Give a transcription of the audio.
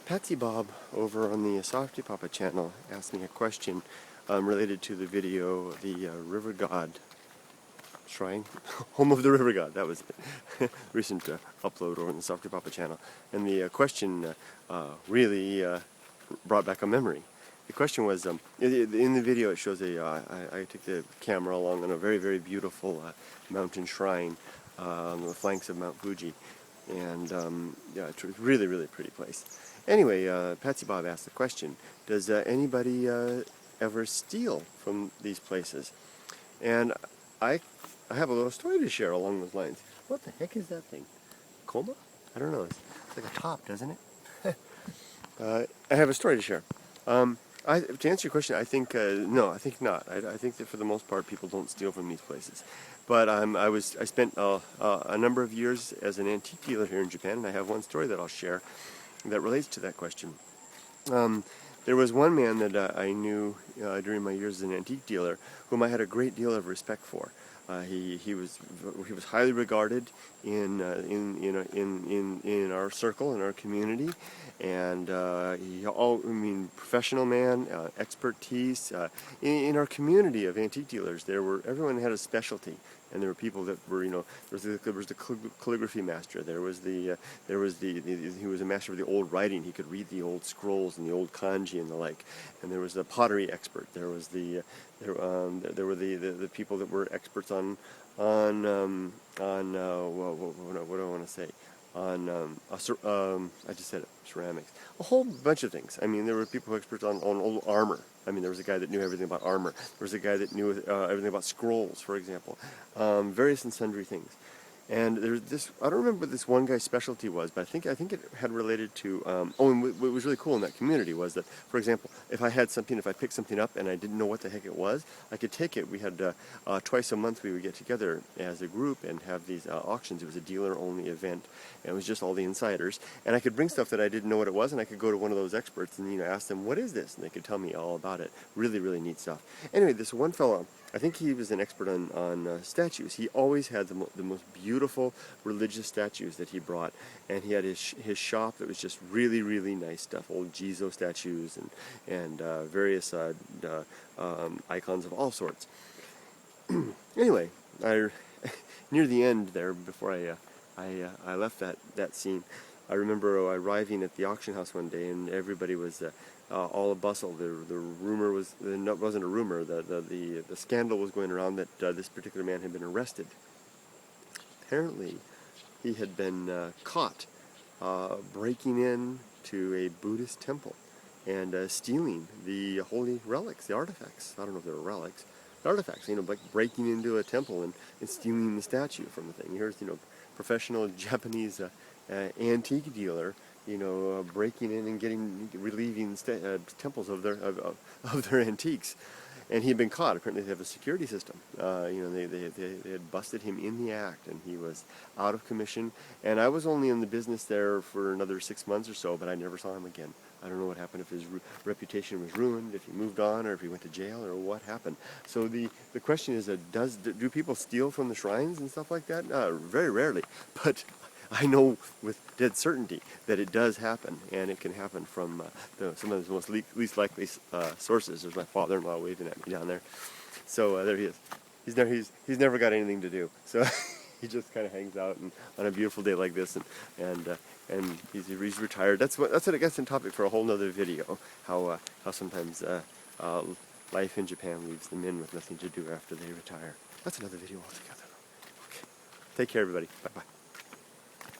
Patsy Bob over on the Softy Papa channel asked me a question related to the video, the River God Shrine, Home of the River God. That was it. Recent upload over on the Softy Papa channel. And the question really brought back a memory. The question was, in the video it shows I took the camera along on a very, very beautiful mountain shrine on the flanks of Mount Fuji. And yeah, it's a really, really pretty place. Anyway, Patsy Bob asked the question, does anybody ever steal from these places? And I have a little story to share along those lines. What the heck is that thing? Coma? I don't know. It's like a top, doesn't it? I have a story to share. To answer your question, I think no, I think not. I think that for the most part, people don't steal from these places. But I spent a number of years as an antique dealer here in Japan, and I have one story that I'll share that relates to that question. There was one man that I knew during my years as an antique dealer, whom I had a great deal of respect for. He was highly regarded in our circle, in our community, and professional man, expertise in our community of antique dealers. Everyone had a specialty, and there were people that were, there was the calligraphy master. He was a master of the old writing. He could read the old scrolls and the old kanji and the like. And there was the pottery expert. There was there were the people that were experts on what do I want to say? I just said it, ceramics. A whole bunch of things. I mean, there were people who were experts on old armor. I mean, there was a guy that knew everything about armor. There was a guy that knew everything about scrolls, for example. Various and sundry things. And there's this, I don't remember what this one guy's specialty was, but I think it had related to, and what was really cool in that community was that, for example, if I picked something up and I didn't know what the heck it was, I could take it. We had, twice a month we would get together as a group and have these auctions. It was a dealer-only event, and it was just all the insiders. And I could bring stuff that I didn't know what it was, and I could go to one of those experts and, ask them, what is this? And they could tell me all about it. Really, really neat stuff. Anyway, this one fellow, I think he was an expert on statues. He always had the most beautiful religious statues that he brought, and he had his shop that was just really, really nice stuff. Old Jizo statues and various icons of all sorts. Anyway, near the end there, before I left that scene, I remember arriving at the auction house one day, and everybody was all a bustle. The rumor was, it wasn't a rumor, the scandal was going around that this particular man had been arrested. Apparently, he had been caught breaking in to a Buddhist temple and stealing the holy relics, the artifacts. I don't know if they were relics. The artifacts, like breaking into a temple and stealing the statue from the thing. Here's, professional Japanese antique dealer, breaking in and relieving temples of their antiques. And he had been caught. Apparently they have a security system. They had busted him in the act, and he was out of commission. And I was only in the business there for another 6 months or so, but I never saw him again. I don't know what happened, if his reputation was ruined, if he moved on, or if he went to jail, or what happened. So the question is, do people steal from the shrines and stuff like that? Very rarely. But I know with dead certainty that it does happen, and it can happen from some of the most least likely sources. There's my father-in-law waving at me down there. So there he is. He's never got anything to do, so he just kind of hangs out on a beautiful day like this, and he's retired. That's what I guess in topic for a whole nother video. How sometimes life in Japan leaves the men with nothing to do after they retire. That's another video altogether. Okay, take care, everybody. Bye bye.